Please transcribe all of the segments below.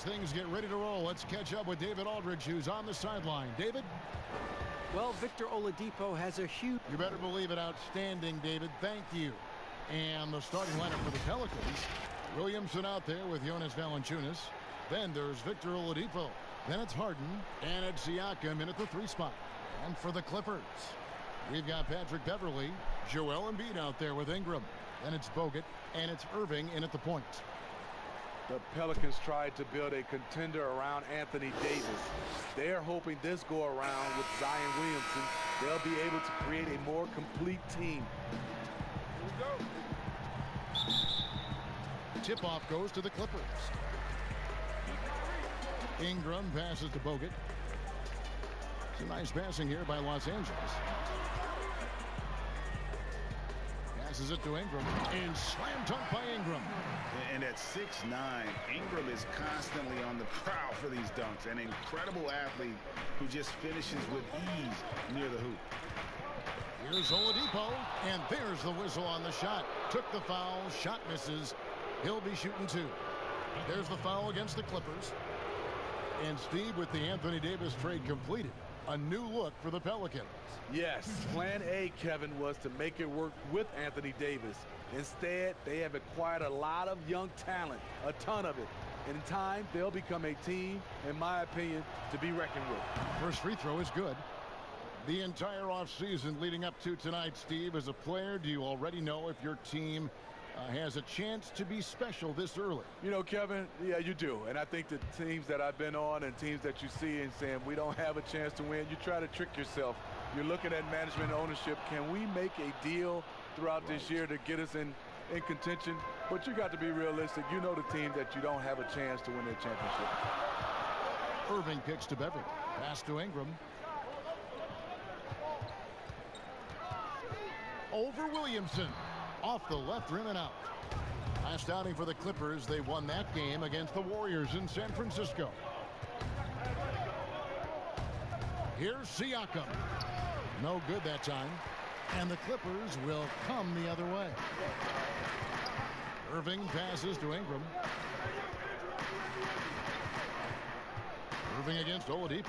things get ready to roll, let's catch up with David Aldridge, who's on the sideline. David? Well, Victor Oladipo has a huge... You better believe it. Outstanding, David. Thank you. And the starting lineup for the Pelicans. Williamson out there with Jonas Valanciunas. Then there's Victor Oladipo. Then it's Harden. And it's Siakam in at the 3 spot. And for the Clippers, we've got Patrick Beverley. Joel Embiid out there with Ingram. Then it's Bogut. And it's Irving in at the point. The Pelicans tried to build a contender around Anthony Davis. They're hoping this go-around with Zion Williamson, they'll be able to create a more complete team. Here we go. Tip-off goes to the Clippers. Ingram passes to Bogut. Some nice passing here by Los Angeles. Passes it to Ingram. And slam dunk by Ingram. And at 6'9", Ingram is constantly on the prowl for these dunks. An incredible athlete who just finishes with ease near the hoop. Here's Oladipo, and there's the whistle on the shot. Took the foul, shot misses. He'll be shooting 2. There's the foul against the Clippers. And Steve, with the Anthony Davis trade completed, a new look for the Pelicans. Yes, plan A, Kevin, was to make it work with Anthony Davis. Instead, they have acquired a lot of young talent, a ton of it. In time, they'll become a team, in my opinion, to be reckoned with. First free throw is good. The entire offseason leading up to tonight, Steve, as a player, do you already know if your team has a chance to be special this early? You know, Kevin, yeah, you do. And I think the teams that I've been on and teams that you see and saying we don't have a chance to win, you try to trick yourself. You're looking at management ownership. Can we make a deal throughout this year to get us in contention? But you got to be realistic. You know the team that you don't have a chance to win their championship. Irving kicks to Beverly. Pass to Ingram. Over Williamson. Off the left rim and out. Last outing for the Clippers. They won that game against the Warriors in San Francisco. Here's Siakam. No good that time. And the Clippers will come the other way. Irving passes to Ingram. Irving against Oladipo.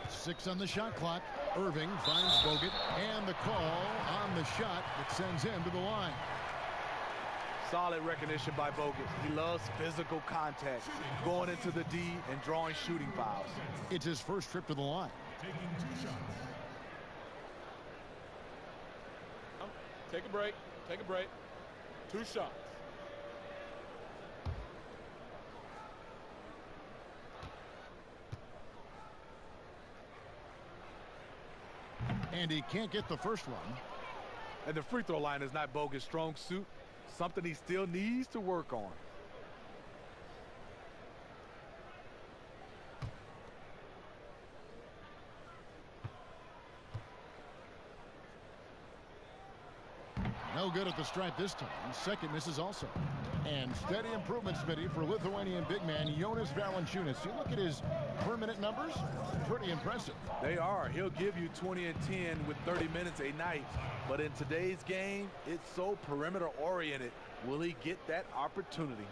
6 on the shot clock. Irving finds Bogut, and the call on the shot that sends him to the line. Solid recognition by Bogut. He loves physical contact, going into the D and drawing shooting fouls. It's his first trip to the line. Taking 2 shots. Take a break. Take a break. 2 shots. And he can't get the first one. And the free throw line is not Bogut's strong suit. Something he still needs to work on. No good at the stripe this time. Second misses also. And steady improvement, Smitty, for Lithuanian big man Jonas Valanciunas. You look at his per-minute numbers, pretty impressive. They are. He'll give you 20 and 10 with 30 minutes a night. But in today's game, it's so perimeter-oriented. Will he get that opportunity?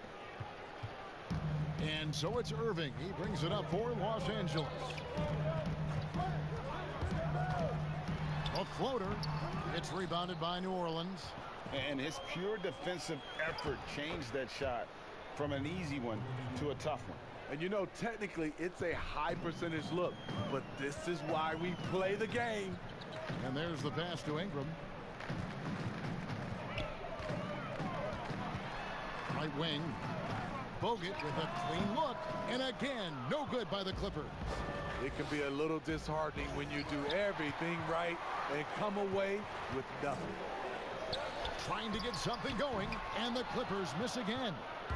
And so it's Irving. He brings it up for Los Angeles. A floater. It's rebounded by New Orleans. And his pure defensive effort changed that shot from an easy one to a tough one. And you know, technically, it's a high percentage look, but this is why we play the game. And there's the pass to Ingram. Right wing. Bogut with a clean look. And again, no good by the Clippers. It can be a little disheartening when you do everything right and come away with nothing. Trying to get something going, and the Clippers miss again.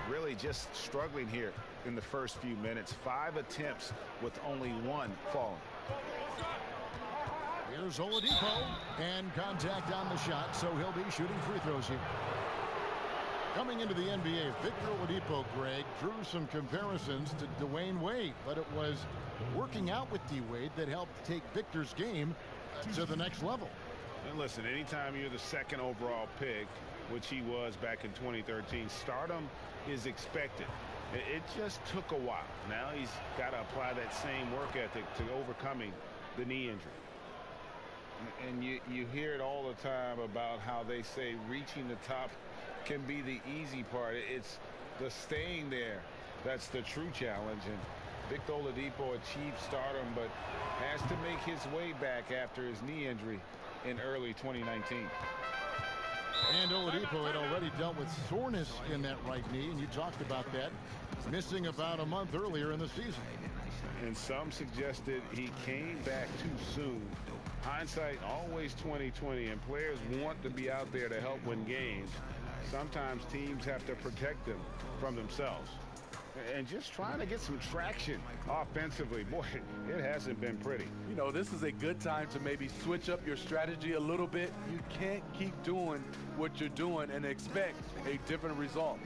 Really just struggling here in the first few minutes. 5 attempts with only 1 falling. Here's Oladipo, and contact on the shot, so he'll be shooting free throws here. Coming into the NBA, Victor Oladipo, Greg, drew some comparisons to Dwayne Wade, but it was working out with D-Wade that helped take Victor's game to the next level. And listen, anytime you're the 2nd overall pick, which he was back in 2013. Stardom is expected. It just took a while. Now he's got to apply that same work ethic to overcoming the knee injury. And you hear it all the time about how they say reaching the top can be the easy part. It's the staying there that's the true challenge. And Victor Oladipo achieved stardom, but has to make his way back after his knee injury in early 2019. And Oladipo had already dealt with soreness in that right knee, and you talked about that, missing about a month earlier in the season. And some suggested he came back too soon. Hindsight always 20/20, and players want to be out there to help win games. Sometimes teams have to protect them from themselves. And just trying to get some traction offensively, boy, it hasn't been pretty. You know, this is a good time to maybe switch up your strategy a little bit. You can't keep doing what you're doing and expect a different result.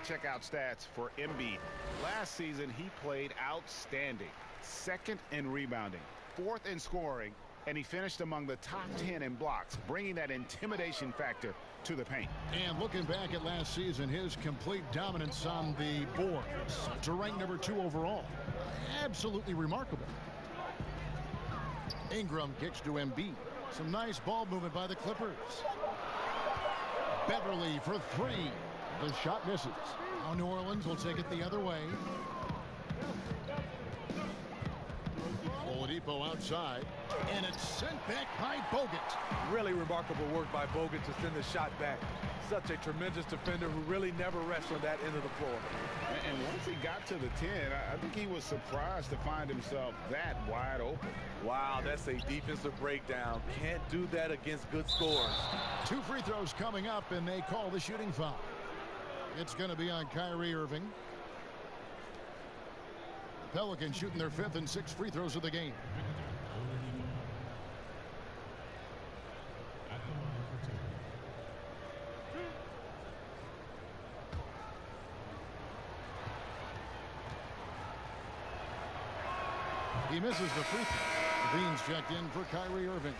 Check out stats for Embiid. Last season, he played outstanding. Second in rebounding, fourth in scoring, and he finished among the top 10 in blocks, bringing that intimidation factor to the paint. And looking back at last season, his complete dominance on the boards to rank number 2 overall. Absolutely remarkable. Ingram kicks to Embiid. Some nice ball movement by the Clippers. Beverly for 3. The shot misses. Now New Orleans will take it the other way. Oladipo outside, and it's sent back by Bogut. Really remarkable work by Bogut to send the shot back. Such a tremendous defender who really never rests on that end of the floor. And once he got to the 10, I think he was surprised to find himself that wide open. Wow, that's a defensive breakdown. Can't do that against good scores. 2 free throws coming up, and they call the shooting foul. It's going to be on Kyrie Irving. Pelicans shooting their 5th and 6th free throws of the game. He misses the free throw. Levine's checked in for Kyrie Irving.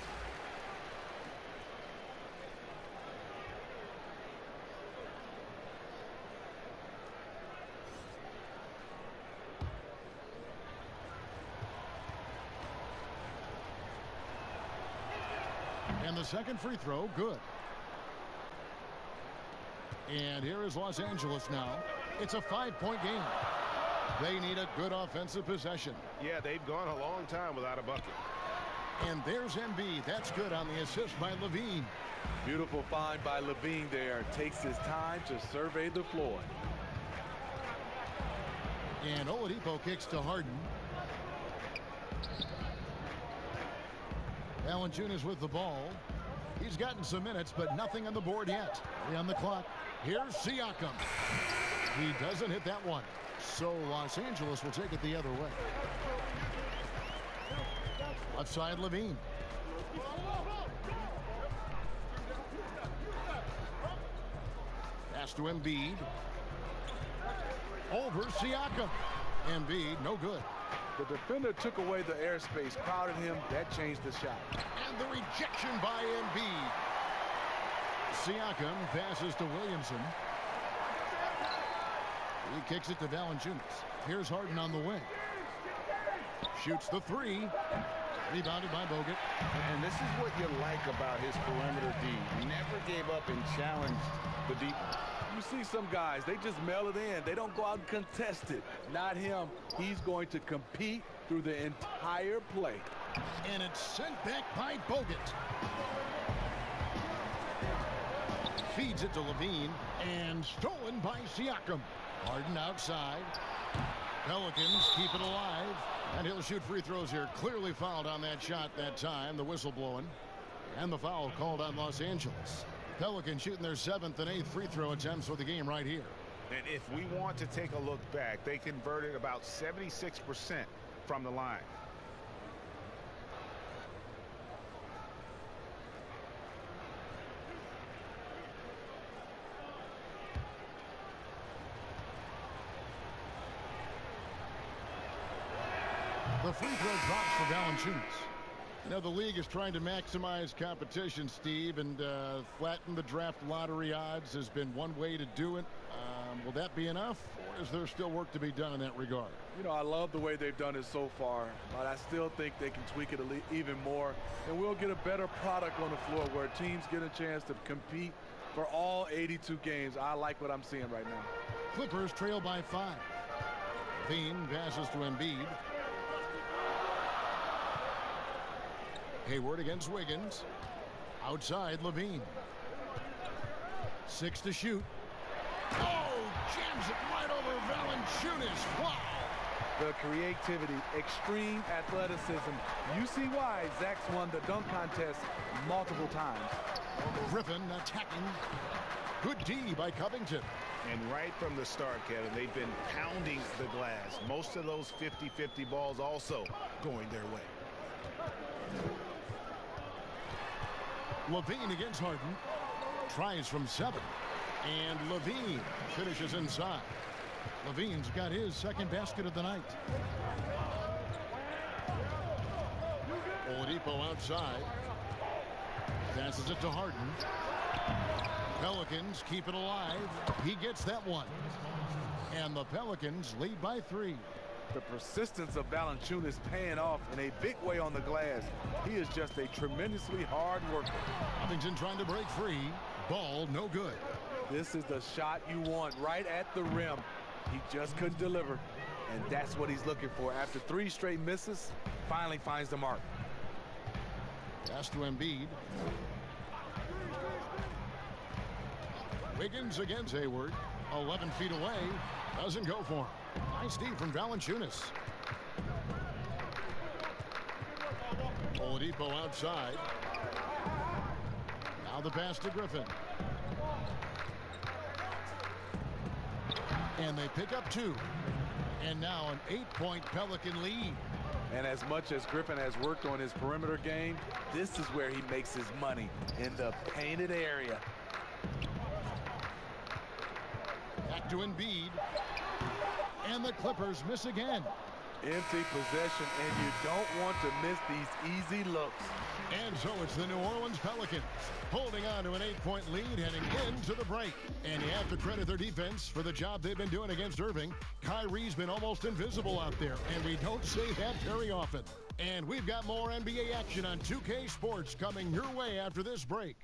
And the second free throw, good. And here is Los Angeles now. It's a 5-point game. They need a good offensive possession. Yeah, they've gone a long time without a bucket. And there's Embiid. That's good on the assist by Levine. Beautiful find by Levine there. Takes his time to survey the floor. And Oladipo kicks to Harden. Valanciunas with the ball. He's gotten some minutes, but nothing on the board yet. 3 on the clock. Here's Siakam. He doesn't hit that one. So Los Angeles will take it the other way. Left side, Levine. Pass to Embiid. Over Siakam. Embiid, no good. The defender took away the airspace, crowded him. That changed the shot. And the rejection by Embiid. Siakam passes to Williamson. He kicks it to Valanciunas. Here's Harden on the wing. Shoots the 3. Rebounded by Bogut. And this is what you like about his perimeter D. Never gave up and challenged the deep. You see some guys, they just mail it in. They don't go out and contest it. Not him. He's going to compete through the entire play. And it's sent back by Bogut. Feeds it to Levine. And stolen by Siakam. Harden outside. Pelicans keep it alive. And he'll shoot free throws here. Clearly fouled on that shot that time. The whistle blowing. And the foul called on Los Angeles. Pelicans shooting their 7th and 8th free throw attempts for the game right here. And if we want to take a look back, they converted about 76% from the line. The free throw drops for Valanciunas. You know, the league is trying to maximize competition, Steve, and flatten the draft lottery odds has been one way to do it. Will that be enough, or is there still work to be done in that regard? You know, I love the way they've done it so far, but I still think they can tweak it even more, and we'll get a better product on the floor where teams get a chance to compete for all 82 games. I like what I'm seeing right now. Clippers trail by 5. Hovan passes to Embiid. Hayward against Wiggins. Outside, Levine. 6 to shoot. Oh, jams it right over Valanciunas. Wow. The creativity, extreme athleticism. You see why Zach's won the dunk contest multiple times. Griffin attacking. Good D by Covington. And right from the start, Kevin, they've been pounding the glass. Most of those 50-50 balls also going their way. Levine against Harden. Tries from 7. And Levine finishes inside. Levine's got his second basket of the night. Oladipo outside. Passes it to Harden. Pelicans keep it alive. He gets that one. And the Pelicans lead by 3. The persistence of Valanciunas paying off in a big way on the glass. He is just a tremendously hard worker. Covington trying to break free. Ball no good. This is the shot you want right at the rim. He just couldn't deliver. And that's what he's looking for. After 3 straight misses, finally finds the mark. Pass to Embiid. Wiggins against Hayward. 11 feet away. Doesn't go for him. Nice D from Valanciunas. Oladipo outside. Now the pass to Griffin. And they pick up 2. And now an 8-point Pelican lead. And as much as Griffin has worked on his perimeter game, this is where he makes his money, in the painted area. Back to Embiid. And the Clippers miss again. Empty possession, and you don't want to miss these easy looks. And so it's the New Orleans Pelicans holding on to an 8-point lead heading into the break. And you have to credit their defense for the job they've been doing against Irving. Kyrie's been almost invisible out there, and we don't say that very often. And we've got more NBA action on 2K Sports coming your way after this break.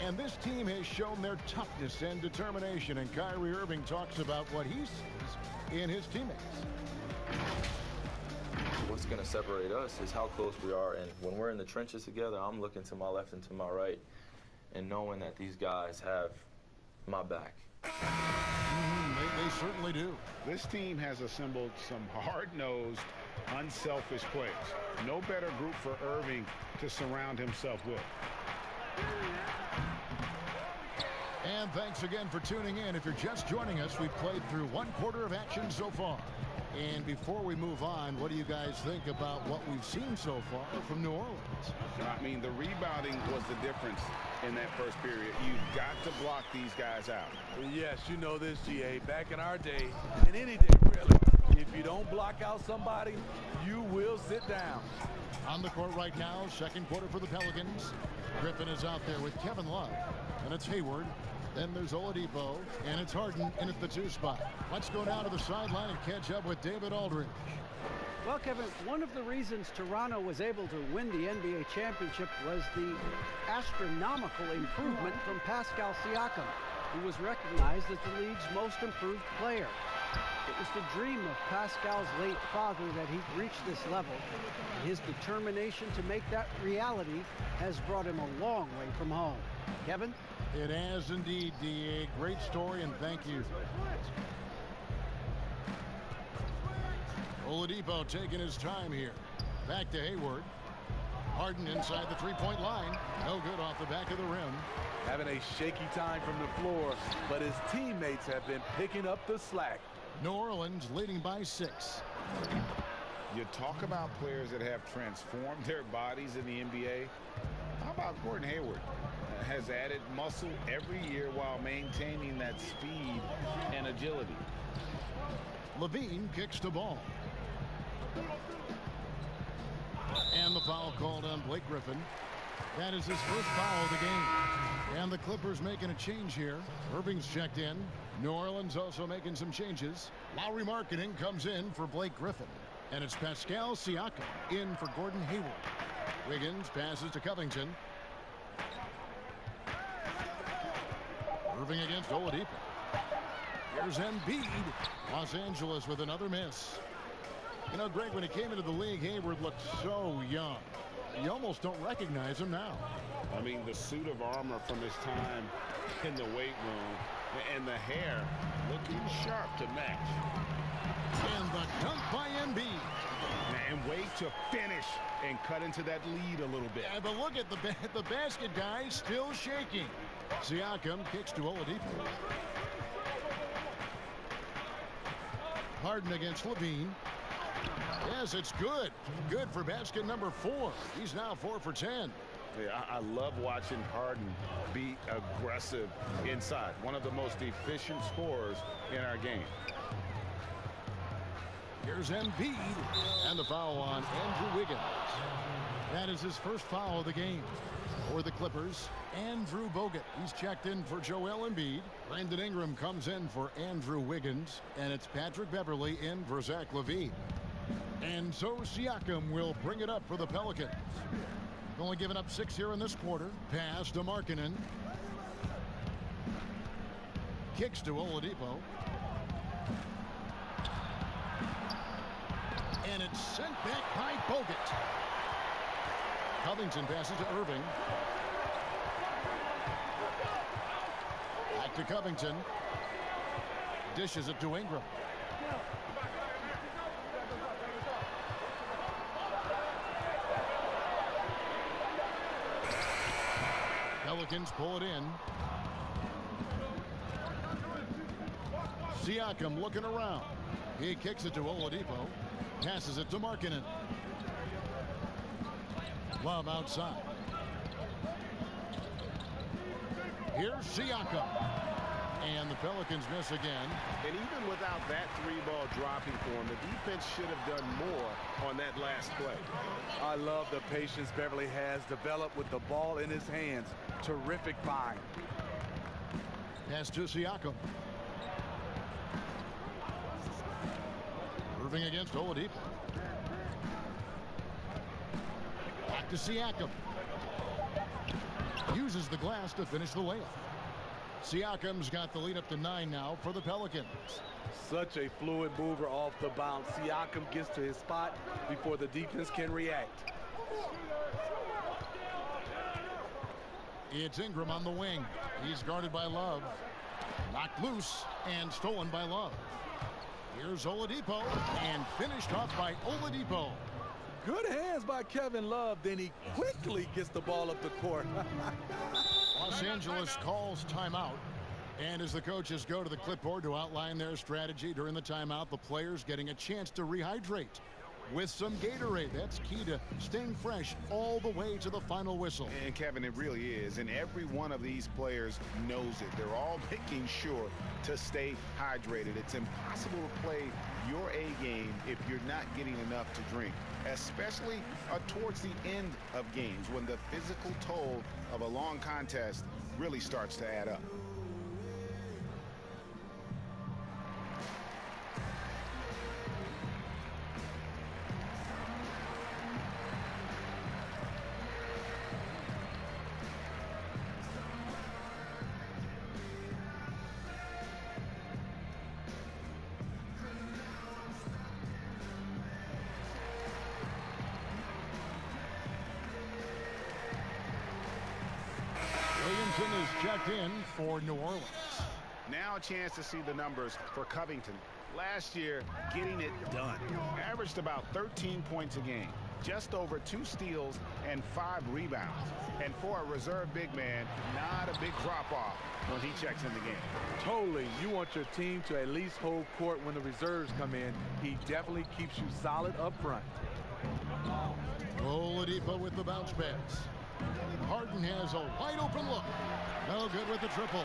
And this team has shown their toughness and determination, and Kyrie Irving talks about what he sees in his teammates. What's going to separate us is how close we are, and when we're in the trenches together, I'm looking to my left and to my right and knowing that these guys have my back. They certainly do. This team has assembled some hard-nosed, unselfish players. No better group for Irving to surround himself with. And thanks again for tuning in. If you're just joining us, we've played through 1/4 of action so far. And before we move on, what do you guys think about what we've seen so far from New Orleans? I mean, the rebounding was the difference in that first period. You've got to block these guys out. Yes, you know this, GA. Back in our day, and any day, really, if you don't block out somebody, you will sit down. On the court right now, second quarter for the Pelicans. Griffin is out there with Kevin Love. And it's Hayward. Then there's Oladipo. And it's Harden in at the 2 spot. Let's go down to the sideline and catch up with David Aldridge. Well, Kevin, one of the reasons Toronto was able to win the NBA championship was the astronomical improvement from Pascal Siakam, who was recognized as the league's most improved player. It was the dream of Pascal's late father that he'd reach this level, and his determination to make that reality has brought him a long way from home. Kevin? It has indeed, D.A. Great story, and thank you. Oladipo taking his time here. Back to Hayward. Harden inside the three-point line. No good off the back of the rim. Having a shaky time from the floor, but his teammates have been picking up the slack. New Orleans leading by 6. You talk about players that have transformed their bodies in the NBA. How about Gordon Hayward? Has added muscle every year while maintaining that speed and agility. Levine kicks the ball. And the foul called on Blake Griffin. That is his first foul of the game. And the Clippers making a change here. Irving's checked in. New Orleans also making some changes. Lauri Markkanen comes in for Blake Griffin. And it's Pascal Siakam in for Gordon Hayward. Wiggins passes to Covington. Irving against Oladipo. Here's Embiid. Los Angeles with another miss. You know, Greg, when he came into the league, Hayward looked so young. You almost don't recognize him now. I mean, the suit of armor from his time in the weight room and the hair looking sharp to match. And the dunk by Embiid. And wait to finish and cut into that lead a little bit. Yeah, but look at the basket guy still shaking. Siakam kicks to Oladipo. Harden against Levine. Yes, it's good. Good for basket number 4. He's now 4 for 10. Yeah, I love watching Harden be aggressive inside. One of the most efficient scorers in our game. Here's Embiid. And the foul on Andrew Wiggins. That is his first foul of the game. For the Clippers, Andrew Bogut. He's checked in for Joel Embiid. Brandon Ingram comes in for Andrew Wiggins. And it's Patrick Beverley in for Zach LaVine. And so Siakam will bring it up for the Pelicans. Only given up 6 here in this quarter. Pass to Markkanen. Kicks to Oladipo. And it's sent back by Bogut. Covington passes to Irving. Back to Covington. Dishes it to Ingram. Pelicans pull it in. Siakam looking around. He kicks it to Oladipo. Passes it to Markkanen. Love outside. Here's Siakam. And the Pelicans miss again. And even without that 3-ball dropping for him, the defense should have done more on that last play. I love the patience Beverly has developed with the ball in his hands. Terrific find. Pass to Siakam. Irving against Oladipo. Back to Siakam. Uses the glass to finish the layup. Siakam's got the lead up to 9 now for the Pelicans. Such a fluid mover off the bounce. Siakam gets to his spot before the defense can react. It's Ingram on the wing. He's guarded by Love. Knocked loose and stolen by Love. Here's Oladipo and finished off by Oladipo. Good hands by Kevin Love. Then he quickly gets the ball up the court. Los Angeles calls timeout. And as the coaches go to the clipboard to outline their strategy during the timeout, the players getting a chance to rehydrate with some Gatorade. That's key to staying fresh all the way to the final whistle. And Kevin, it really is. And every one of these players knows it. They're all making sure to stay hydrated. It's impossible to play your A game if you're not getting enough to drink, especially towards the end of games when the physical toll of a long contest really starts to add up. checked in for New Orleans. Now a chance to see the numbers for Covington. Last year, getting it done. Averaged about 13 points a game. Just over 2 steals and 5 rebounds. And for a reserve big man, not a big drop-off when he checks in the game. Totally. You want your team to at least hold court when the reserves come in. He definitely keeps you solid up front. Oladipo with the bounce pass. Harden has a wide open look. No good with the triple.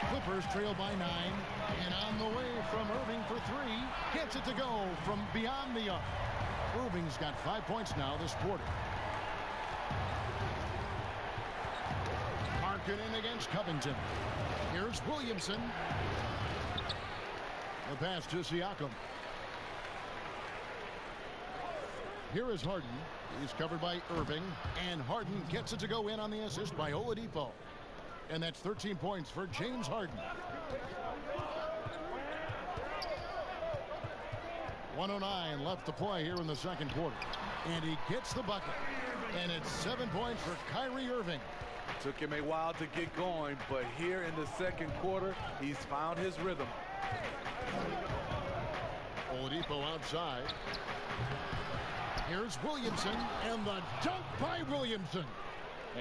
Clippers trail by 9. And on the way from Irving for 3. Gets it to go from beyond the arc. Irving's got 5 points now this quarter. Markkanen against Covington. Here's Williamson. The pass to Siakam. Here is Harden. He's covered by Irving. And Harden gets it to go in on the assist by Oladipo. And that's 13 points for James Harden. 1:09 left to play here in the second quarter. And he gets the bucket. And it's 7 points for Kyrie Irving. Took him a while to get going, but here in the second quarter, he's found his rhythm. Oladipo outside. Here's Williamson, and the dunk by Williamson.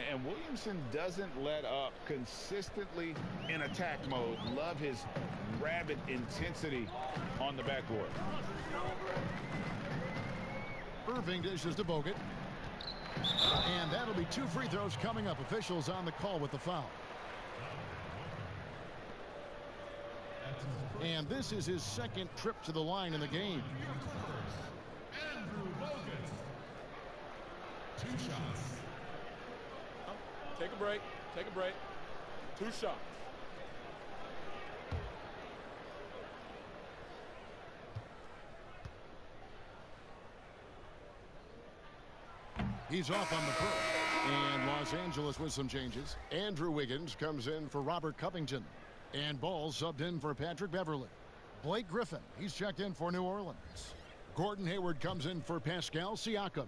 And Williamson doesn't let up, consistently in attack mode. Love his rabid intensity on the backboard. Irving dishes to Bogut. And that'll be 2 free throws coming up. Officials on the call with the foul. And this is his second trip to the line in the game. Two shots. Take a break. Take a break. 2 shots. He's off on the first. And Los Angeles with some changes. Andrew Wiggins comes in for Robert Covington. And Ball subbed in for Patrick Beverley. Blake Griffin, he's checked in for New Orleans. Gordon Hayward comes in for Pascal Siakam.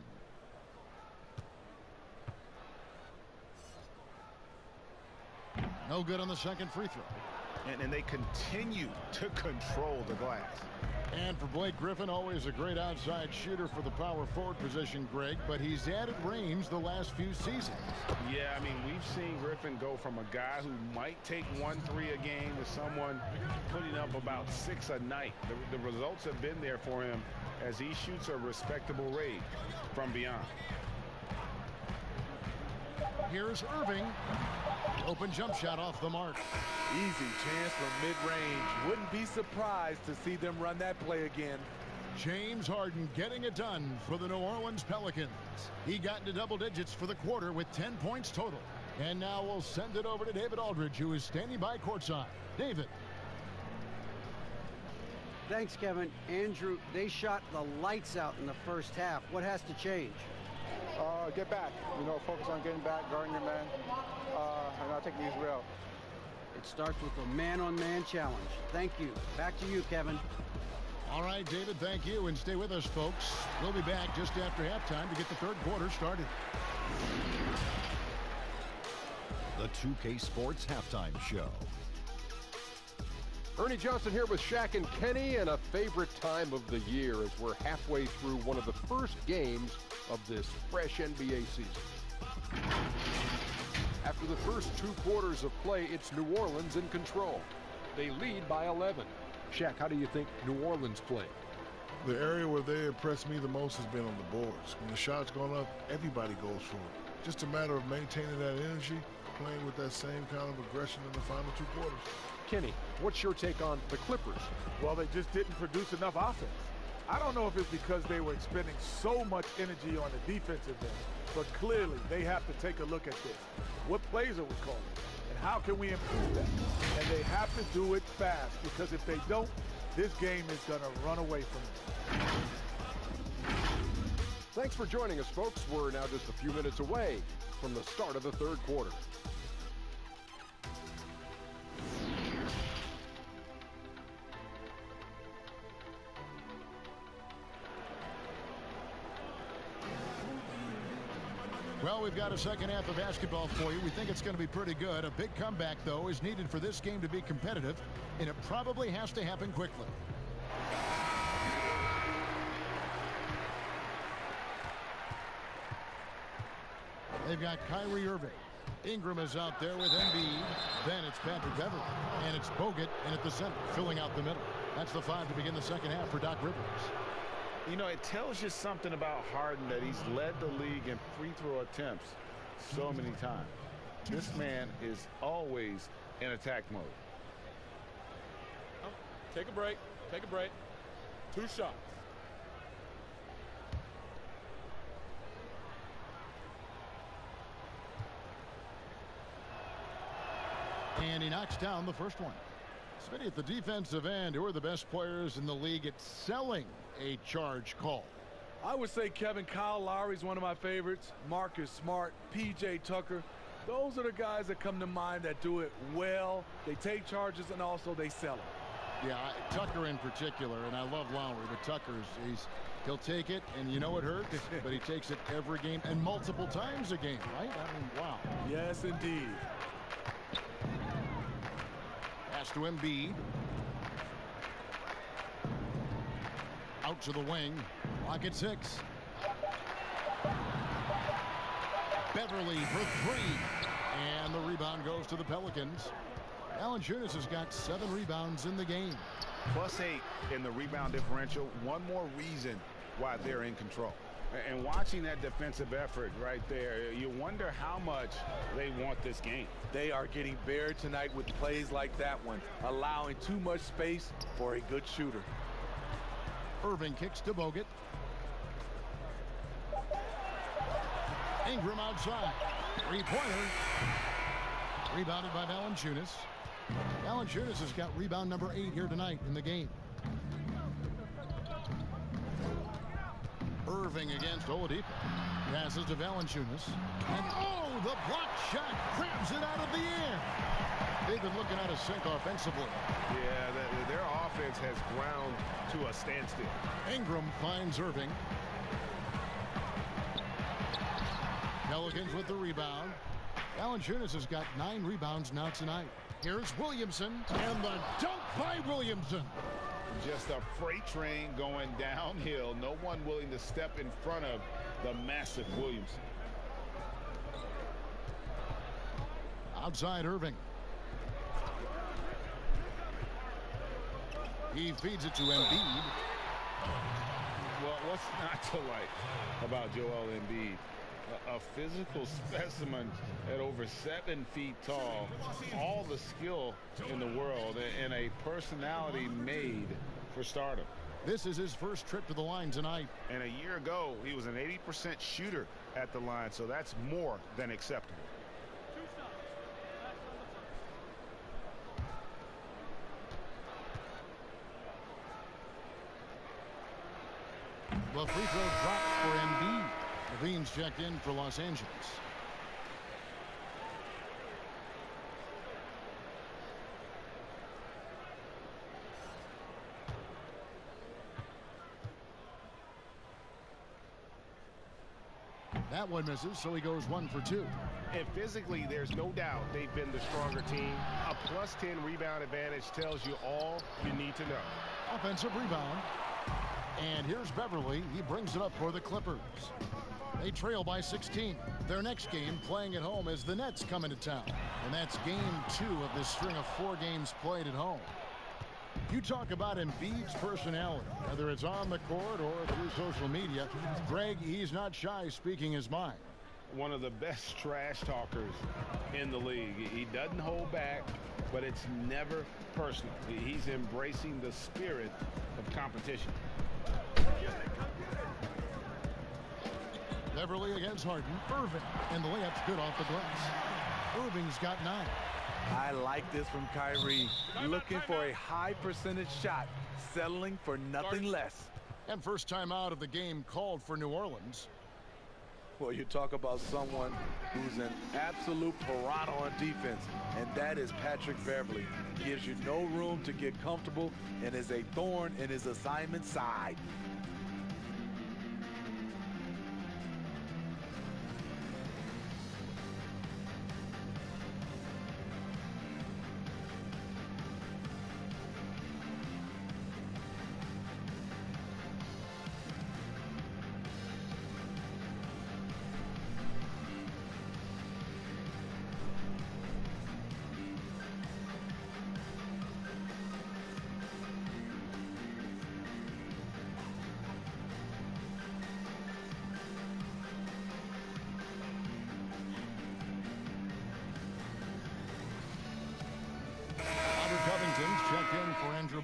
No good on the second free throw. And they continue to control the glass. And for Blake Griffin, always a great outside shooter for the power forward position, Greg, but he's added range the last few seasons. Yeah, I mean, we've seen Griffin go from a guy who might take 1 3 a game to someone putting up about 6 a night. The results have been there for him as he shoots a respectable rate from beyond. Here's Irving. Open jump shot off the mark. Easy chance from mid-range. Wouldn't be surprised to see them run that play again. James Harden getting it done for the New Orleans Pelicans. He got into double digits for the quarter with 10 points total. And now we'll send it over to David Aldridge, who is standing by courtside. David. Thanks, Kevin. Andrew, they shot the lights out in the first half. What has to change? Get back. Focus on getting back, guarding your man, and not taking these real. It starts with a man-on-man challenge. Thank you. Back to you, Kevin. All right, David, thank you. And stay with us, folks. We'll be back just after halftime to get the third quarter started. The 2K Sports Halftime Show. Ernie Johnson here with Shaq and Kenny, and a favorite time of the year as we're halfway through one of the first games of this fresh NBA season. After the first 2 quarters of play, it's New Orleans in control. They lead by 11. Shaq, how do you think New Orleans played? The area where they impressed me the most has been on the boards. When the shot's gone up, everybody goes for it. Just a matter of maintaining that energy, playing with that same kind of aggression in the final 2 quarters. Kenny, what's your take on the Clippers? Well, they just didn't produce enough offense. I don't know if it's because they were expending so much energy on the defensive end, but clearly they have to take a look at this. What plays are we calling? And how can we improve that? And they have to do it fast, because if they don't, this game is going to run away from them. Thanks for joining us, folks. We're now just a few minutes away from the start of the third quarter. Well, we've got a second half of basketball for you. We think it's going to be pretty good. A big comeback, though, is needed for this game to be competitive, and it probably has to happen quickly. They've got Kyrie Irving. Ingram is out there with Embiid. Then it's Patrick Beverley. And it's Bogut in at the center, filling out the middle. That's the 5 to begin the second half for Doc Rivers. You know, it tells you something about Harden that he's led the league in free throw attempts so many times. This man is always in attack mode. Take a break. Take a break. 2 shots. And he knocks down the first one. Smitty, at the defensive end, who are the best players in the league at selling a charge call? I would say Kyle Lowry is one of my favorites. Marcus Smart, P.J. Tucker. Those are the guys that come to mind that do it well. They take charges and also they sell them. Yeah, Tucker in particular, and I love Lowry, but Tucker's, he'll take it, and you know it hurts, but he takes it every game and multiple times a game, right? I mean, wow. Yes, indeed. Pass to Embiid. Out to the wing. Clock at 6. Beverley for 3. And the rebound goes to the Pelicans. Valanciunas has got 7 rebounds in the game. +8 in the rebound differential. One more reason why they're in control. And watching that defensive effort right there, you wonder how much they want this game. They are getting buried tonight with plays like that one, allowing too much space for a good shooter. Irving kicks to Bogut. Ingram outside. 3-pointer. Rebounded by Valanciunas. Valanciunas has got rebound number 8 here tonight in the game. Irving against Oladipo. Passes to Valanciunas. And oh, the block shot grabs it out of the air. They've been looking at a sink offensively. Yeah, their offense has ground to a standstill. Ingram finds Irving. Pelicans with the rebound. Valanciunas has got 9 rebounds now tonight. Here's Williamson, and the dunk by Williamson. Just a freight train going downhill. No one willing to step in front of the massive Williamson. Outside Irving. He feeds it to Embiid. Well, what's not to like about Joel Embiid? A physical specimen at over 7 feet tall, all the skill in the world, and a personality made for stardom. This is his first trip to the line tonight. And a year ago, he was an 80% shooter at the line, so that's more than acceptable. The free throw drops for Embiid. Levine's checked in for Los Angeles. That one misses, so he goes 1 for 2. And physically, there's no doubt they've been the stronger team. A +10 rebound advantage tells you all you need to know. Offensive rebound. And here's Beverley. He brings it up for the Clippers. They trail by 16. Their next game, playing at home, is the Nets coming to town. And that's game 2 of this string of 4 games played at home. You talk about Embiid's personality, whether it's on the court or through social media. Greg, he's not shy speaking his mind. One of the best trash talkers in the league. He doesn't hold back, but it's never personal. He's embracing the spirit of competition. Beverley against Harden. Irving, and the layup's good off the glass. Irving's got 9. I like this from Kyrie. Looking for a high percentage shot, settling for nothing less. And first time out of the game called for New Orleans. Well, you talk about someone who's an absolute piranha on defense, and that is Patrick Beverley. Gives you no room to get comfortable and is a thorn in his assignment side.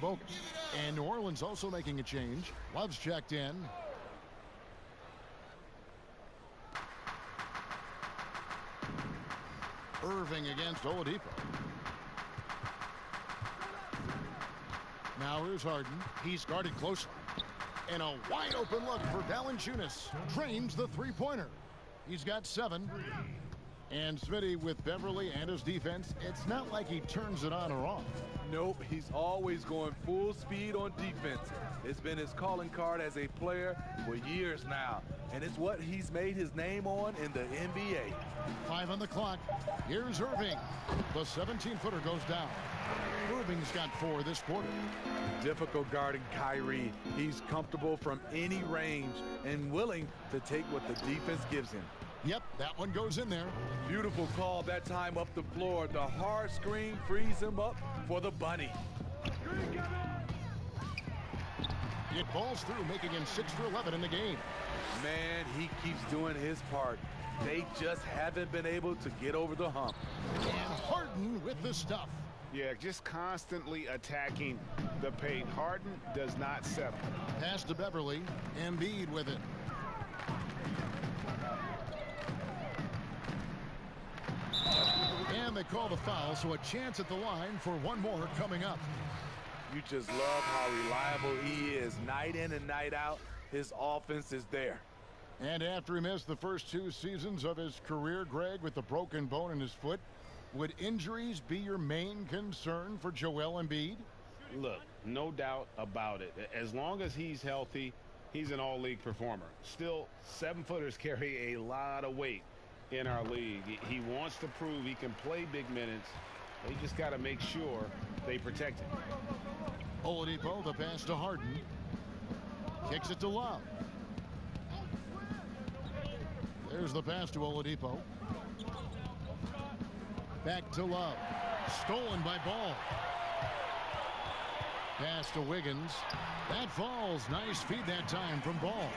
focus. And New Orleans also making a change. Love's checked in. Irving against Oladipo. Now here's Harden. He's guarded closely. And a wide open look for Valanciunas. Drains the three-pointer. He's got 7. And Smitty with Beverly and his defense, it's not like he turns it on or off. Nope, he's always going full speed on defense. It's been his calling card as a player for years now. And it's what he's made his name on in the NBA. 5 on the clock. Here's Irving. The 17-footer goes down. Irving's got 4 this quarter. Difficult guarding Kyrie. He's comfortable from any range and willing to take what the defense gives him. Yep, that one goes in there. Beautiful call that time up the floor. The hard screen frees him up for the bunny. It falls through, making him 6 for 11 in the game. Man, he keeps doing his part. They just haven't been able to get over the hump. And Harden with the stuff. Yeah, just constantly attacking the paint. Harden does not settle. Pass to Beverly. Embiid with it. And they call the foul, so a chance at the line for one more coming up. You just love how reliable he is. Night in and night out, his offense is there. And after he missed the first 2 seasons of his career, Greg, with the broken bone in his foot, would injuries be your main concern for Joel Embiid? Look, no doubt about it. As long as he's healthy, he's an all-league performer. Still, 7-footers carry a lot of weight in our league. He wants to prove he can play big minutes. They just got to make sure they protect him. Oladipo, the pass to Harden. Kicks it to Love. There's the pass to Oladipo. Back to Love. Stolen by Ball. Pass to Wiggins. That falls. Nice feed that time from Ball.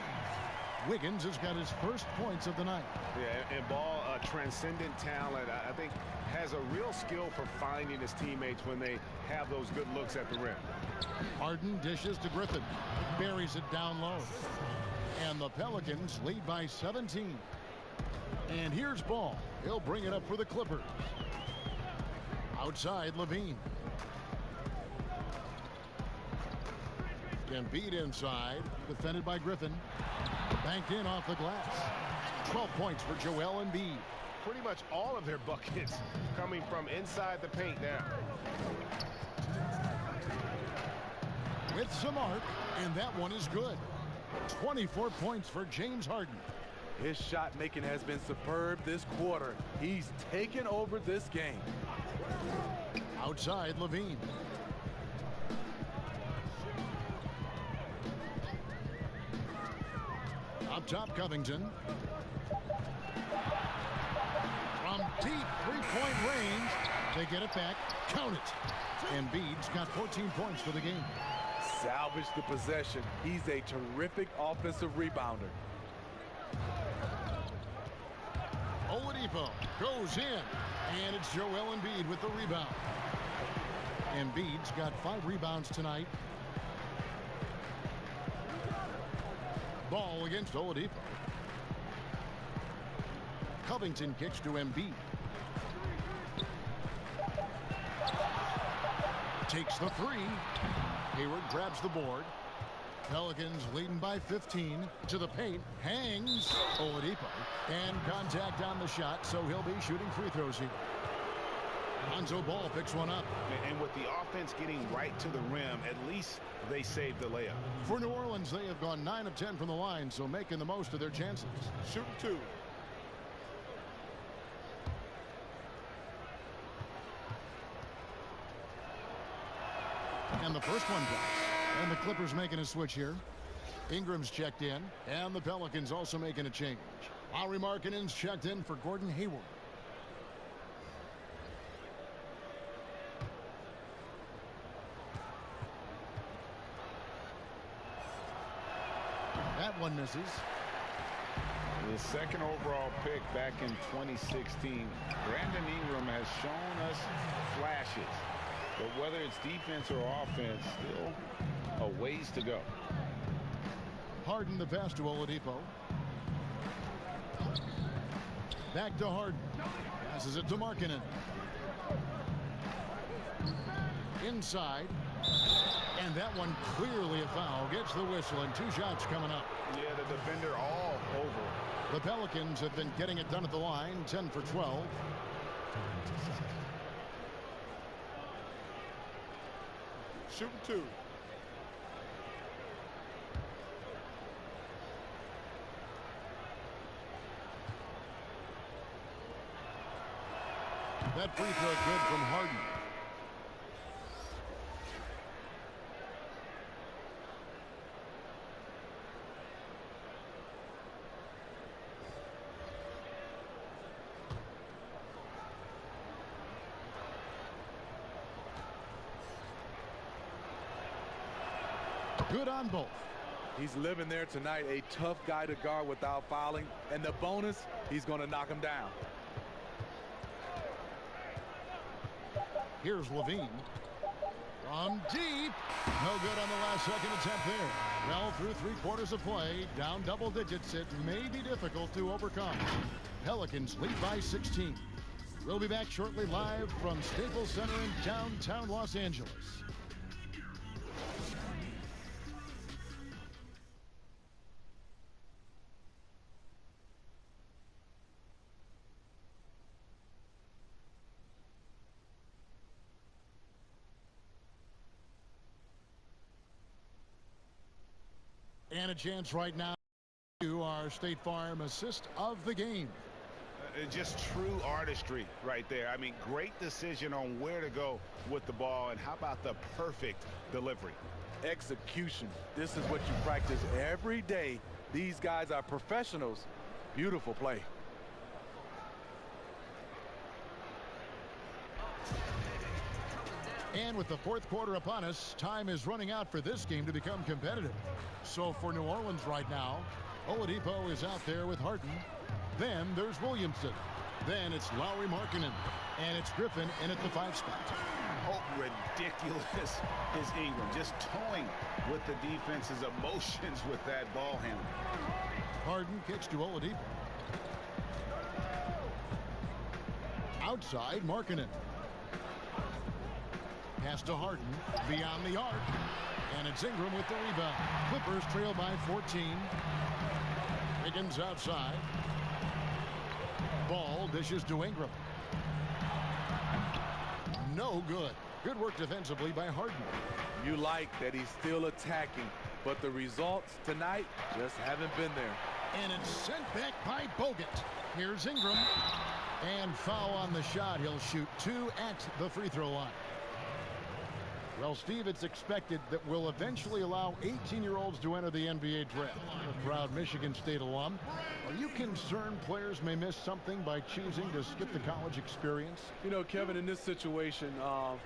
Wiggins has got his first points of the night. Yeah, and Ball, a transcendent talent, I think has a real skill for finding his teammates when they have those good looks at the rim. Harden dishes to Griffin. Buries it down low. And the Pelicans lead by 17. And here's Ball. He'll bring it up for the Clippers. Outside, Levine. Embiid inside. Defended by Griffin. Banked in off the glass. 12 points for Joel Embiid. Pretty much all of their buckets coming from inside the paint now. With some arc, and that one is good. 24 points for James Harden. His shot making has been superb this quarter. He's taken over this game. Outside, Levine. Up top, Covington. From deep three-point range, they get it back. Count it. Embiid's got 14 points for the game. Salvage the possession. He's a terrific offensive rebounder. Oladipo goes in, and it's Joel Embiid with the rebound. Embiid's got 5 rebounds tonight. Ball against Oladipo. Covington kicks to Embiid. Takes the 3. Hayward grabs the board. Pelicans leading by 15 to the paint. Hangs Oladipo. And contact on the shot, so he'll be shooting free throws here. Lonzo Ball picks one up. And with the offense getting right to the rim, at least they saved the layup. For New Orleans, they have gone 9 of 10 from the line, so making the most of their chances. Shooting 2. And the first one goes. And the Clippers making a switch here. Ingram's checked in, and the Pelicans also making a change. Lauri Markkanen's checked in for Gordon Hayward. That one misses. The second overall pick back in 2016. Brandon Ingram has shown us flashes But whether it's defense or offense, still a ways to go. Harden, the pass to Oladipo. Back to Harden. Passes it to Markkanen. Inside. And that one clearly a foul. Gets the whistle, and 2 shots coming up. Yeah, the defender all over. The Pelicans have been getting it done at the line, 10 for 12. Shooting 2. That free throw good from Harden. Good on both. He's living there tonight, a tough guy to guard without fouling. And the bonus, he's going to knock him down. Here's Levine. From deep. No good on the last second attempt there. Well, through 3/4 of play, down double digits, it may be difficult to overcome. Pelicans lead by 16. We'll be back shortly live from Staples Center in downtown Los Angeles. And a chance right now to our State Farm assist of the game. Just true artistry right there. I mean, great decision on where to go with the ball, and how about the perfect delivery? Execution. This is what you practice every day. These guys are professionals. Beautiful play. And with the 4th quarter upon us, time is running out for this game to become competitive. So for New Orleans right now, Oladipo is out there with Harden. Then there's Williamson. Then it's Lowry, Markkanen. And it's Griffin in at the 5 spot. Oh, ridiculous is Ingram. Just toying with the defense's emotions with that ball handle. Harden kicks to Oladipo. Outside, Markkanen. Pass to Harden, beyond the arc. And it's Ingram with the rebound. Clippers trail by 14. Wiggins outside. Ball dishes to Ingram. No good. Good work defensively by Harden. You like that he's still attacking, but the results tonight just haven't been there. And it's sent back by Bogut. Here's Ingram. And foul on the shot. He'll shoot 2 at the free throw line. Well, Steve, it's expected that we'll eventually allow 18-year-olds to enter the NBA draft. A proud Michigan State alum. Are you concerned players may miss something by choosing to skip the college experience? You know, Kevin, in this situation,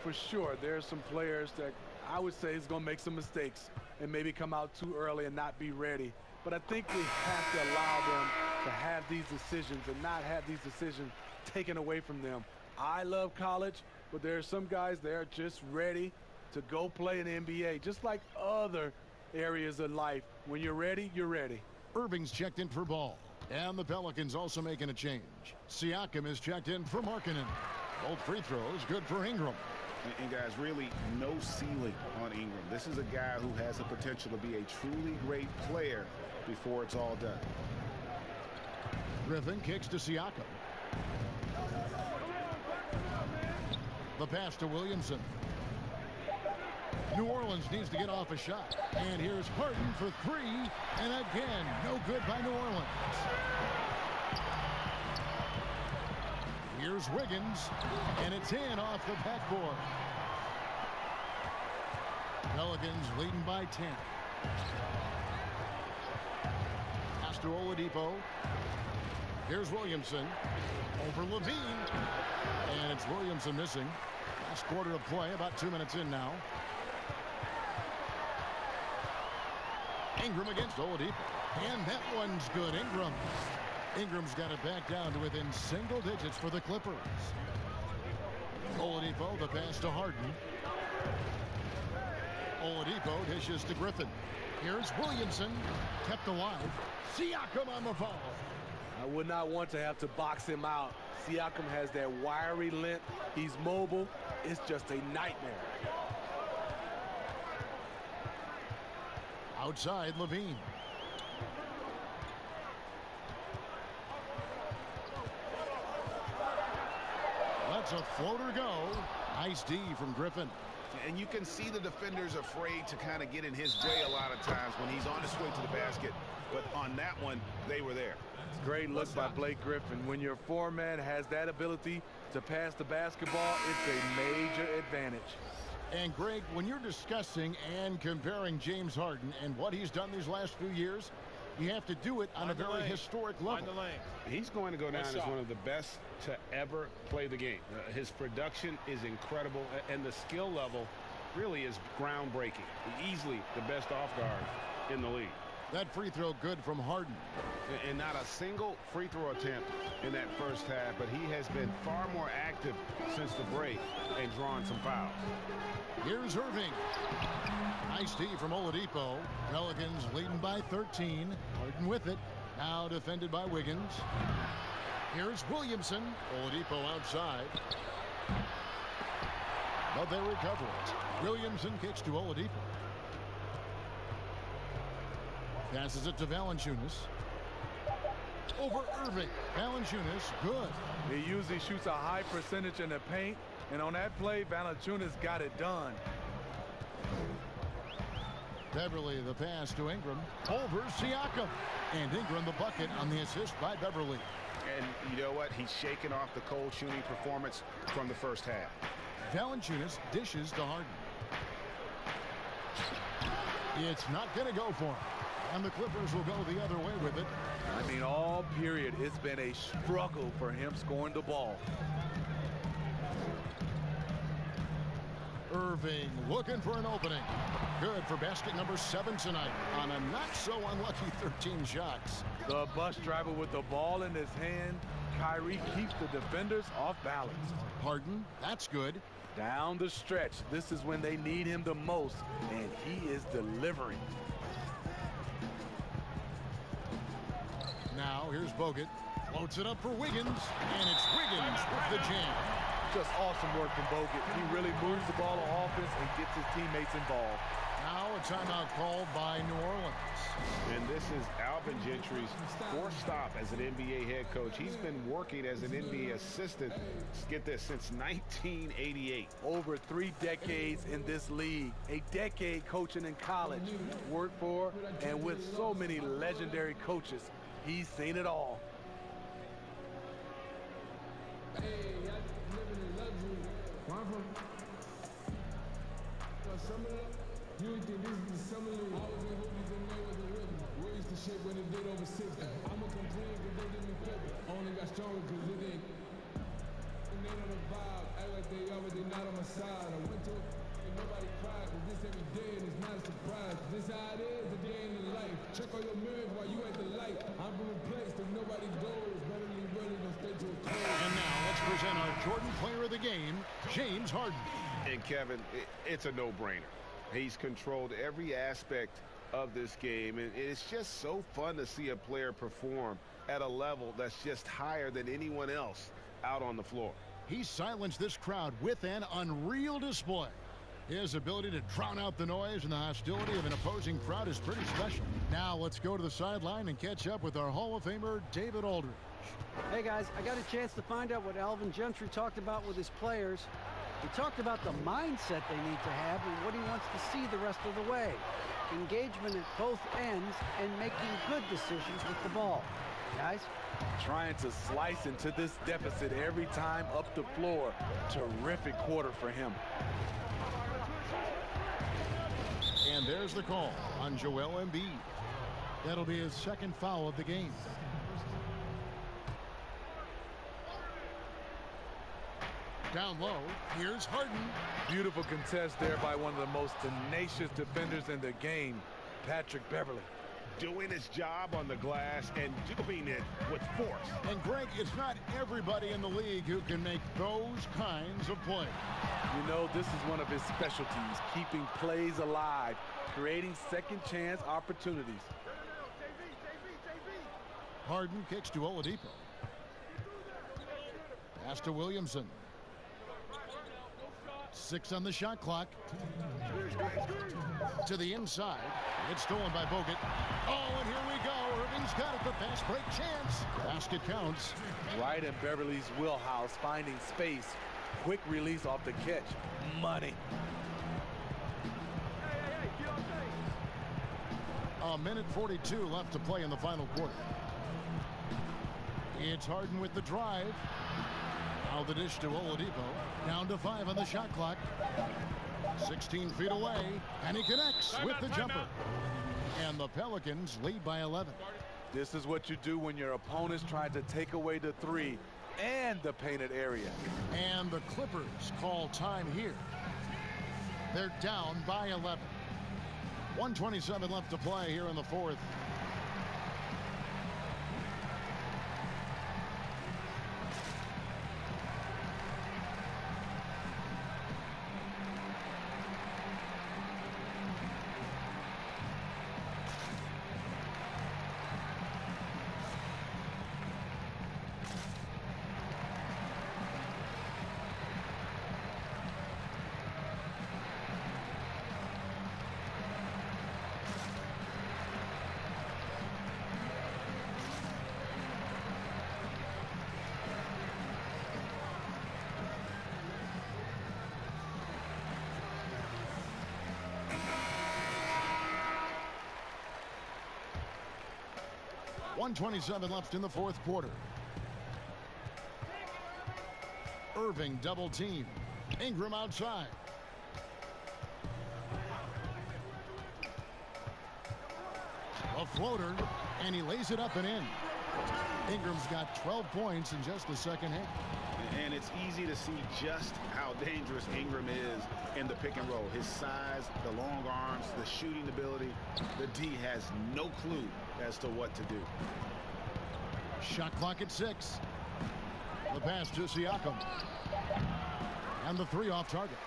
for sure, there are some players that I would say is going to make some mistakes and maybe come out too early and not be ready. But I think we have to allow them to have these decisions and not have these decisions taken away from them. I love college, but there are some guys that are just ready to go play in the NBA, just like other areas of life. When you're ready, you're ready. Irving's checked in for ball. And the Pelicans also making a change. Siakam is checked in for Markkanen. Both free throws good for Ingram. And guys, really no ceiling on Ingram. This is a guy who has the potential to be a truly great player before it's all done. Griffin kicks to Siakam. The pass to Williamson. New Orleans needs to get off a shot. And here's Harden for 3. And again, no good by New Orleans. Here's Wiggins. And it's in off the backboard. Pelicans leading by 10. Pass to Oladipo. Here's Williamson. Over Levine. And it's Williamson missing. Last quarter of play, about 2 minutes in now. Ingram against Oladipo. And that one's good. Ingram's got it back down to within single digits for the Clippers. Oladipo, the pass to Harden. Oladipo dishes to Griffin. Here's Williamson, kept alive. Siakam on the follow. I would not want to have to box him out. Siakam has that wiry length. He's mobile. It's just a nightmare. Outside, Levine. Lets a floater go. Nice D from Griffin. And you can see the defenders afraid to kind of get in his way a lot of times when he's on his way to the basket. But on that one, they were there. Great look by Blake Griffin. When your foreman has that ability to pass the basketball, it's a major advantage. And Greg, when you're discussing and comparing James Harden and what he's done these last few years, you have to do it on a very historic level. He's going to go down as one of the best to ever play the game. His production is incredible, and the skill level really is groundbreaking. Easily the best off guard in the league. That free throw good from Harden. And not a single free throw attempt in that first half, but he has been far more active since the break and drawn some fouls. Here's Irving. Nice D from Oladipo. Pelicans leading by 13. Harden with it. Now defended by Wiggins. Here's Williamson. Oladipo outside. But they recover it. Williamson kicks to Oladipo. Passes it to Valanciunas. Over Irving. Valanciunas, good. He usually shoots a high percentage in the paint, and on that play, Valanciunas got it done. Beverly the pass to Ingram. Over Siakam. And Ingram the bucket on the assist by Beverly. And you know what? He's shaking off the cold shooting performance from the first half. Valanciunas dishes to Harden. It's not going to go for him. And the Clippers will go the other way with it. I mean, all period, it's been a struggle for him scoring the ball. Irving looking for an opening. Good for basket number 7 tonight on a not so unlucky 13 shots. The bus driver with the ball in his hand. Kyrie keeps the defenders off balance. Harden, that's good. Down the stretch, this is when they need him the most, and he is delivering. Now here's Bogut. Floats it up for Wiggins, and it's Wiggins with the jam. Just awesome work from Bogut. He really moves the ball on offense and gets his teammates involved. Now a timeout called by New Orleans. And this is Alvin Gentry's fourth stop as an NBA head coach. He's been working as an NBA assistant, get this, since 1988. Over 3 decades in this league. A decade coaching in college. Worked for and with so many legendary coaches. He's seen it all. You would think this is the summer league. I was in hoopies and they wasn't with me. We used to shit when it did over 60. I'ma complain cause they didn't clip it. Only got stronger cause it didn't. And they on the vibe, act like they are, but they not on my side. I went to it and nobody cried, but this every day and it's not a surprise. This how it is, a day in the life. Check on your mirrors while you at the light. I'm from a place that nobody goes. Better leave early than stay to a close. And now let's present our Jordan player of the game, James Harden. And Kevin, it's a no-brainer. He's controlled every aspect of this game, and it's just so fun to see a player perform at a level that's just higher than anyone else out on the floor. He silenced this crowd with an unreal display. His ability to drown out the noise and the hostility of an opposing crowd is pretty special. Now let's go to the sideline and catch up with our Hall of Famer, David Aldridge. Hey guys, I got a chance to find out what Alvin Gentry talked about with his players. He talked about the mindset they need to have and what he wants to see the rest of the way. Engagement at both ends and making good decisions with the ball. Guys? Trying to slice into this deficit every time up the floor. Terrific quarter for him. And there's the call on Joel Embiid. That'll be his second foul of the game. Down low, here's Harden. Beautiful contest there by one of the most tenacious defenders in the game, Patrick Beverly. doing his job on the glass and doing it with force. And Greg, it's not everybody in the league who can make those kinds of plays. You know, this is one of his specialties, keeping plays alive, creating second chance opportunities. Harden kicks to Oladipo. Pass to Williamson. 6 on the shot clock. To the inside. It's stolen by Bogut. Oh, and here we go. Irving's got it. The fast break chance. Basket counts. Right in Beverly's wheelhouse, finding space. Quick release off the catch. Money. A minute 42 left to play in the final quarter. It's Harden with the drive. Now the dish to Oladipo. Down to 5 on the shot clock. 16 feet away. And he connects with the jumper. And the Pelicans lead by 11. This is what you do when your opponent's trying to take away the three and the painted area. And the Clippers call time here. They're down by 11. 1:27 left to play here in the fourth. .127 left in the fourth quarter. Irving double team. Ingram outside. A floater, and he lays it up and in. Ingram's got 12 points in just the second half. And it's easy to see just how dangerous Ingram is in the pick and roll. His size, the long arms, the shooting ability. The D has no clue as to what to do. Shot clock at 6. The pass to Siakam. And the 3 off target.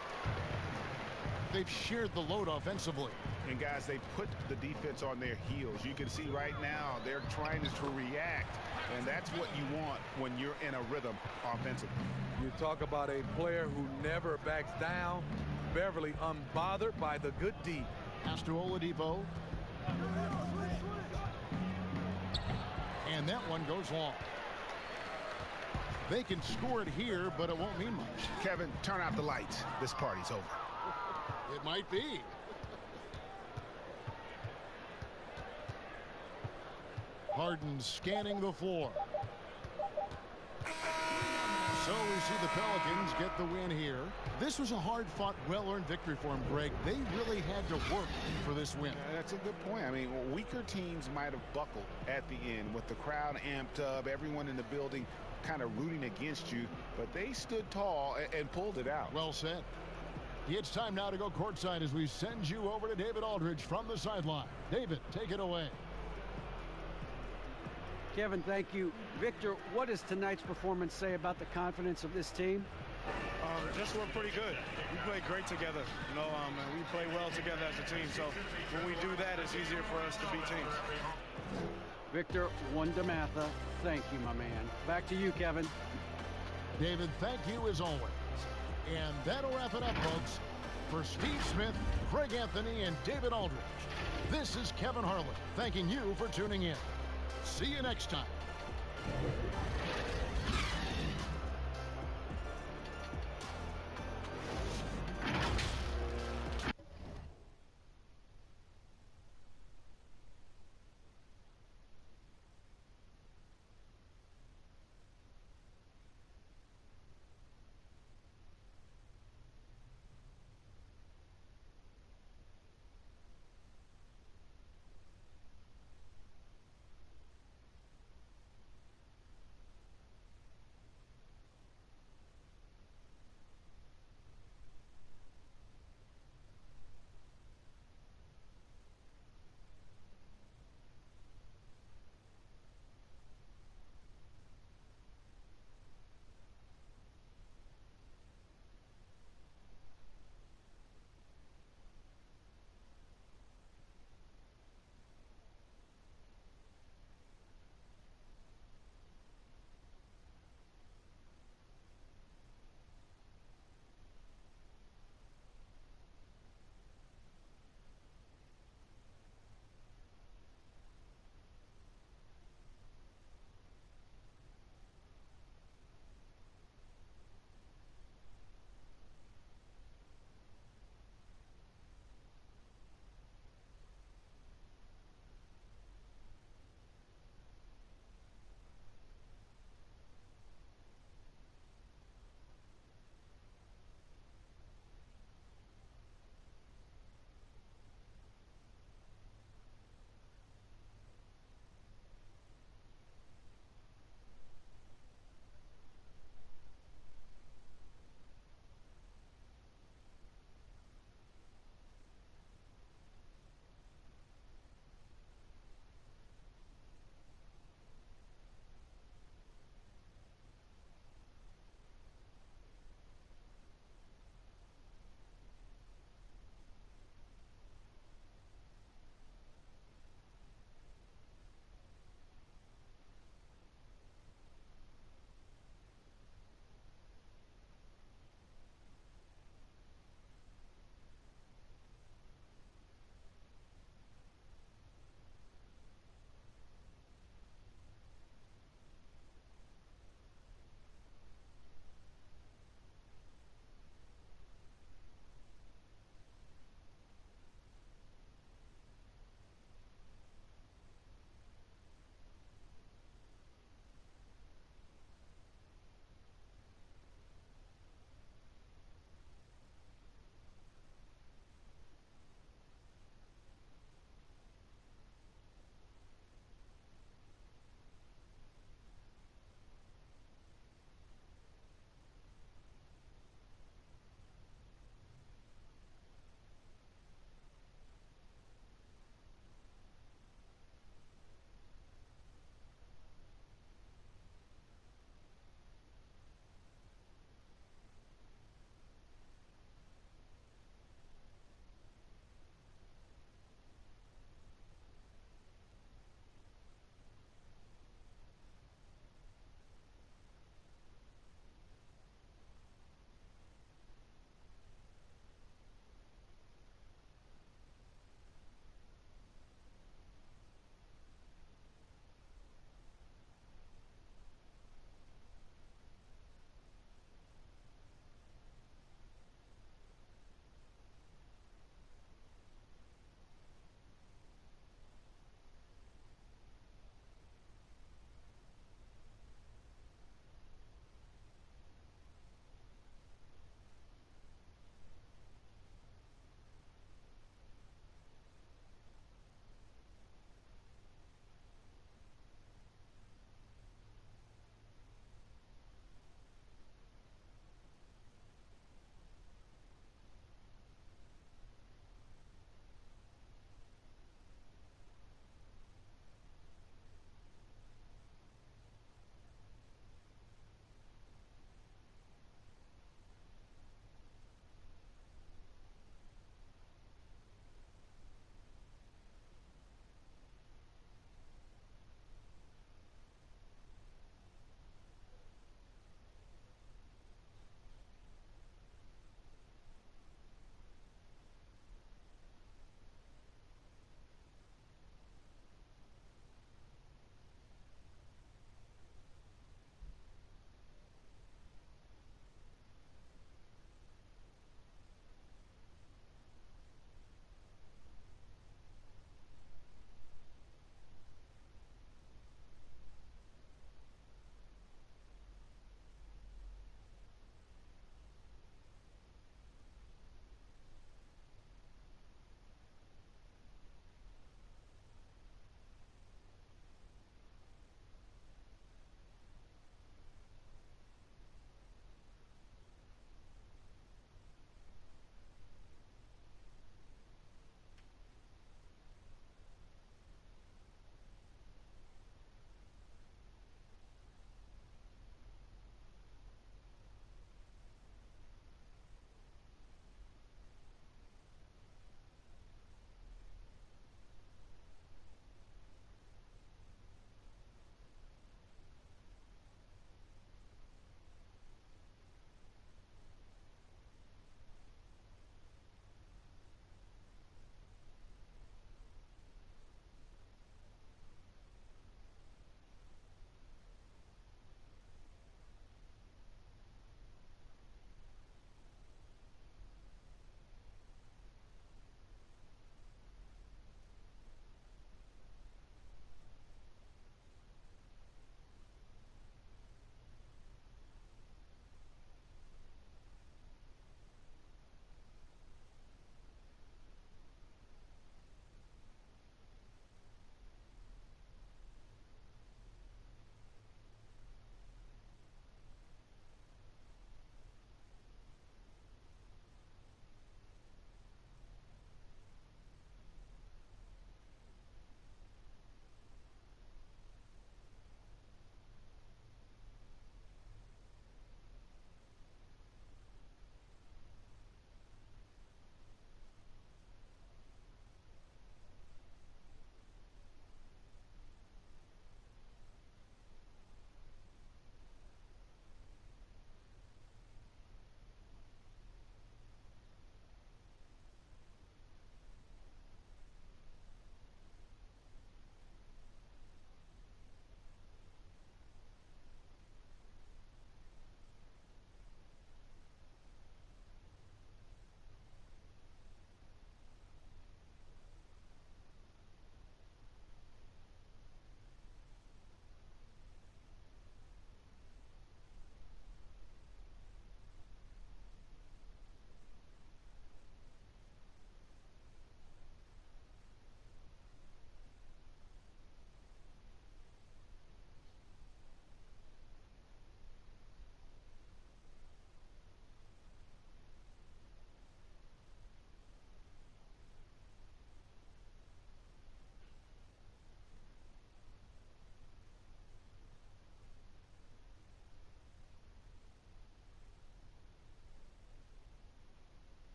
They've shared the load offensively. And guys, they put the defense on their heels. You can see right now they're trying to react, and that's what you want when you're in a rhythm offensively. You talk about a player who never backs down. Beverly unbothered by the good D. Pass to Oladipo. And that one goes long. They can score it here, but it won't mean much. Kevin, turn out the lights. This party's over. It might be. Harden scanning the floor. So we see the Pelicans get the win here. This was a hard-fought, well-earned victory for them, Greg. They really had to work for this win. That's a good point. I mean, weaker teams might have buckled at the end with the crowd amped up, everyone in the building kind of rooting against you, but they stood tall and pulled it out. Well said. It's time now to go courtside as we send you over to David Aldridge from the sideline. David, take it away. Kevin, thank you. Victor, what does tonight's performance say about the confidence of this team? Just we're pretty good. We play great together, you know, and we play well together as a team. So when we do that, it's easier for us to beat teams. Victor Wondermatha, thank you, my man. Back to you, Kevin. David, thank you as always. And that'll wrap it up, folks. For Steve Smith, Craig Anthony, and David Aldridge, this is Kevin Harlan thanking you for tuning in. See you next time.